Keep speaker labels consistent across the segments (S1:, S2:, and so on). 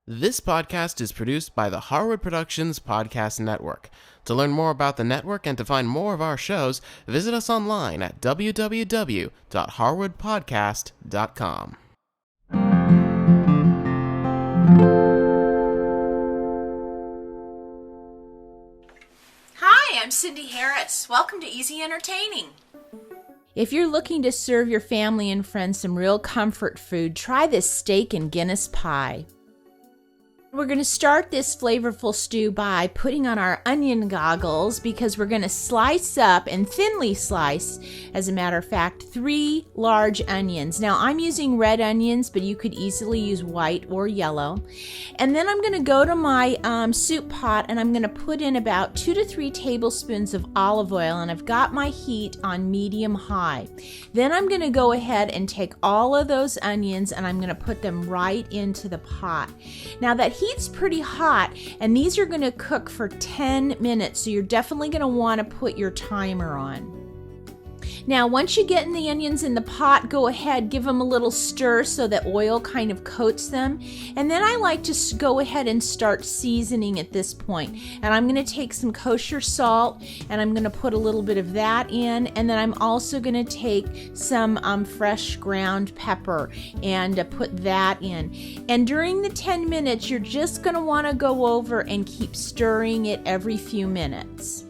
S1: This podcast is produced by the Harwood Productions Podcast Network. To learn more about the network and to find more of our shows, visit us online at www.harwoodpodcast.com.
S2: Hi, I'm Cindy Harris. Welcome to Easy Entertaining. If you're looking to serve your family and friends some real comfort food, try this steak and Guinness pie. We're going to start this flavorful stew by putting on our onion goggles because we're going to slice up and thinly slice, as a matter of fact, 3 large onions. Now, I'm using red onions, but you could easily use white or yellow. And then I'm going to go to my soup pot and I'm going to put in about 2 to 3 tablespoons of olive oil, and I've got my heat on medium-high. Then I'm going to go ahead and take all of those onions and I'm going to put them right into the pot. Now, that heat's pretty hot, and these are going to cook for 10 minutes, so you're definitely going to want to put your timer on. Now, once you get the onions in the pot, go ahead, give them a little stir so that oil kind of coats them. And then I like to go ahead and start seasoning at this point. And I'm going to take some kosher salt and I'm going to put a little bit of that in. And then I'm also going to take some fresh ground pepper and put that in. And during the 10 minutes, you're just going to want to go over and keep stirring it every few minutes.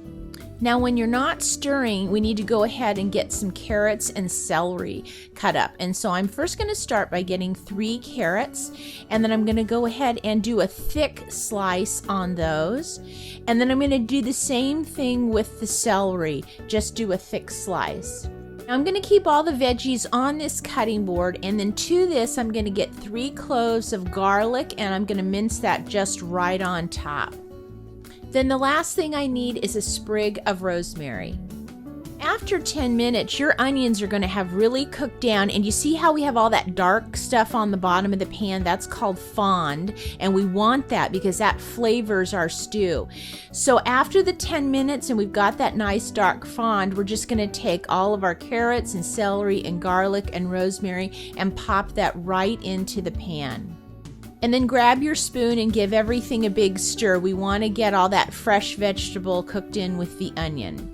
S2: Now, when you're not stirring, we need to go ahead and get some carrots and celery cut up. And so I'm first going to start by getting 3 carrots, and then I'm going to go ahead and do a thick slice on those. And then I'm going to do the same thing with the celery, just do a thick slice. Now, I'm going to keep all the veggies on this cutting board, and then to this I'm going to get 3 cloves of garlic, and I'm going to mince that just right on top. Then the last thing I need is a sprig of rosemary. After 10 minutes, your onions are going to have really cooked down, and you see how we have all that dark stuff on the bottom of the pan? That's called fond, and we want that because that flavors our stew. So after the 10 minutes and we've got that nice dark fond, we're just going to take all of our carrots and celery and garlic and rosemary and pop that right into the pan. And then grab your spoon and give everything a big stir. We want to get all that fresh vegetable cooked in with the onion.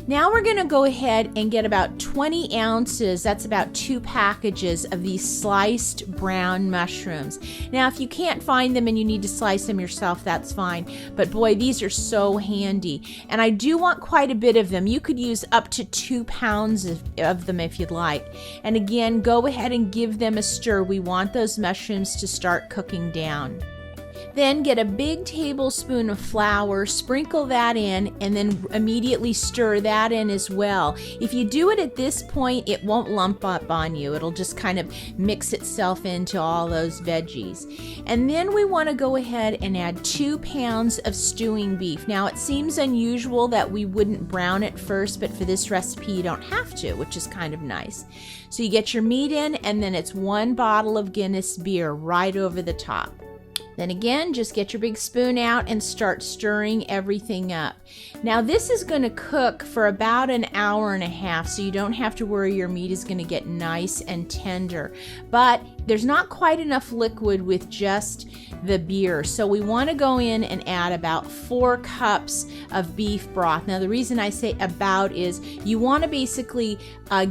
S2: Now we're going to go ahead and get about 20 ounces, that's about 2 packages of these sliced brown mushrooms. Now, if you can't find them and you need to slice them yourself, that's fine. But boy, these are so handy. And I do want quite a bit of them. You could use up to 2 pounds of them if you'd like. And again, go ahead and give them a stir. We want those mushrooms to start cooking down. Then get a big tablespoon of flour, sprinkle that in, and then immediately stir that in as well. If you do it at this point, it won't lump up on you. It'll just kind of mix itself into all those veggies. And then we want to go ahead and add 2 pounds of stewing beef. Now, it seems unusual that we wouldn't brown it first, but for this recipe, you don't have to, which is kind of nice. So you get your meat in, and then it's 1 bottle of Guinness beer right over the top. Then again, just get your big spoon out and start stirring everything up. Now, this is going to cook for about an hour and a half, so you don't have to worry your meat is going to get nice and tender. But there's not quite enough liquid with just the beer, so we want to go in and add about 4 cups of beef broth. Now, the reason I say about is you want to basically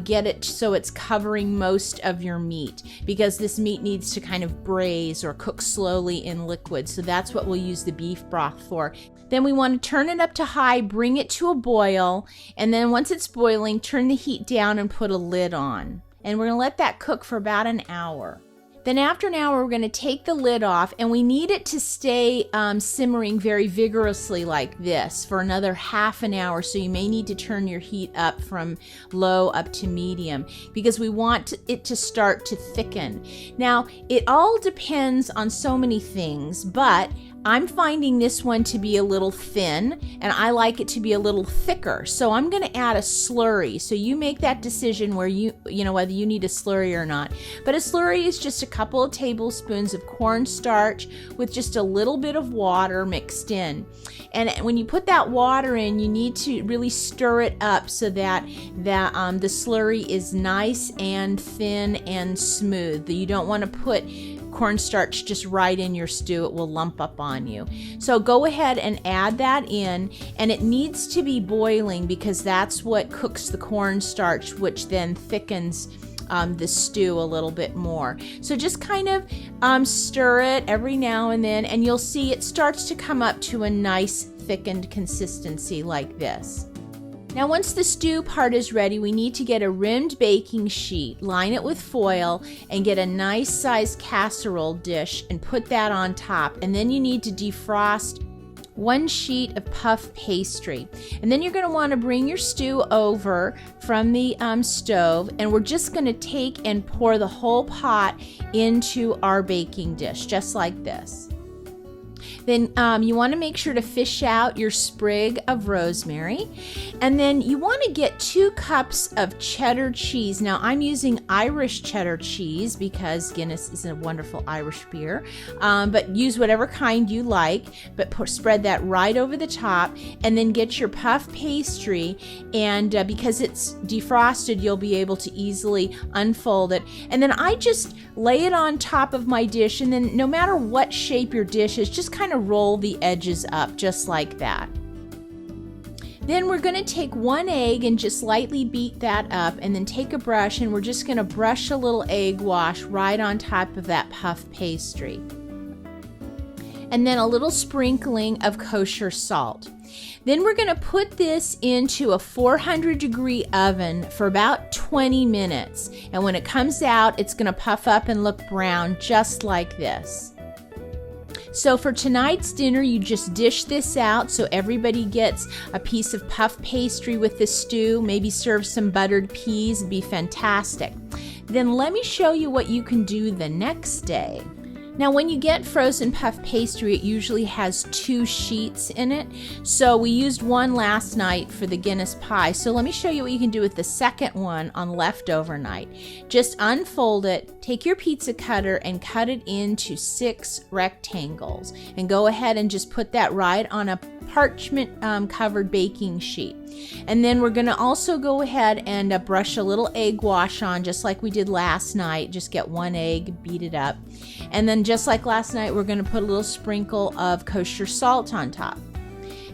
S2: get it so it's covering most of your meat, because this meat needs to kind of braise or cook slowly in liquid. So that's what we'll use the beef broth for. Then we want to turn it up to high, bring it to a boil, and then once it's boiling, turn the heat down and put a lid on. And we're going to let that cook for about an hour. Then after an hour, we're going to take the lid off, and we need it to stay simmering very vigorously like this for another half an hour. So you may need to turn your heat up from low up to medium because we want it to start to thicken. Now, it all depends on so many things, but I'm finding this one to be a little thin, and I like it to be a little thicker. So I'm going to add a slurry. So you make that decision where you know whether you need a slurry or not. But a slurry is just a couple of tablespoons of cornstarch with just a little bit of water mixed in. And when you put that water in, you need to really stir it up so that the slurry is nice and thin and smooth. You don't want to put cornstarch just right in your stew. It will lump up on you. So go ahead and add that in, and it needs to be boiling because that's what cooks the cornstarch, which then thickens the stew a little bit more. So just kind of stir it every now and then, and you'll see it starts to come up to a nice thickened consistency like this. Now once the stew part is ready, we need to get a rimmed baking sheet, line it with foil, and get a nice sized casserole dish and put that on top. And then you need to defrost 1 sheet of puff pastry. And then you're going to want to bring your stew over from the stove, and we're just going to take and pour the whole pot into our baking dish, just like this. Then you want to make sure to fish out your sprig of rosemary. And then you want to get 2 cups of cheddar cheese. Now I'm using Irish cheddar cheese because Guinness is a wonderful Irish beer. But use whatever kind you like, but spread that right over the top. And then get your puff pastry, and because it's defrosted, you'll be able to easily unfold it. And then I just lay it on top of my dish, and then no matter what shape your dish is, just kind of roll the edges up just like that. Then we're going to take 1 egg and just lightly beat that up, and then take a brush and we're just going to brush a little egg wash right on top of that puff pastry. And then a little sprinkling of kosher salt. Then we're going to put this into a 400-degree oven for about 20 minutes. And when it comes out, it's going to puff up and look brown just like this. So for tonight's dinner, you just dish this out so everybody gets a piece of puff pastry with the stew. Maybe serve some buttered peas. It'd be fantastic. Then let me show you what you can do the next day. Now when you get frozen puff pastry, it usually has 2 sheets in it. So we used one last night for the Guinness pie. So let me show you what you can do with the second one on leftover night. Just unfold it, take your pizza cutter and cut it into 6 rectangles. And go ahead and just put that right on a parchment covered baking sheet. And then we're going to also go ahead and brush a little egg wash on just like we did last night. Just get 1 egg, beat it up. And then just like last night, we're going to put a little sprinkle of kosher salt on top.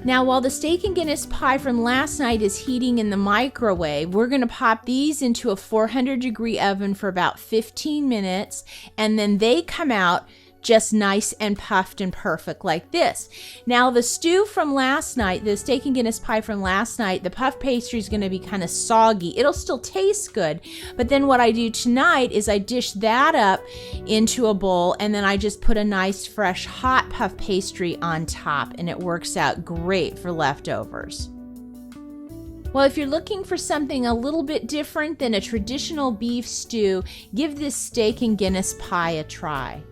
S2: Now while the steak and Guinness pie from last night is heating in the microwave, we're going to pop these into a 400-degree oven for about 15 minutes, and then they come out just nice and puffed and perfect like this. Now the stew from last night, the steak and Guinness pie from last night, the puff pastry is going to be kind of soggy. It'll still taste good, but then what I do tonight is I dish that up into a bowl, and then I just put a nice fresh hot puff pastry on top, and it works out great for leftovers. Well, if you're looking for something a little bit different than a traditional beef stew, give this steak and Guinness pie a try.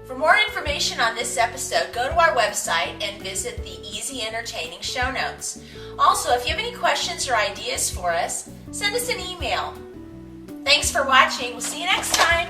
S2: For more information on this episode, go to our website and visit the Easy Entertaining show notes. Also, if you have any questions or ideas for us, send us an email. Thanks for watching. We'll see you next time.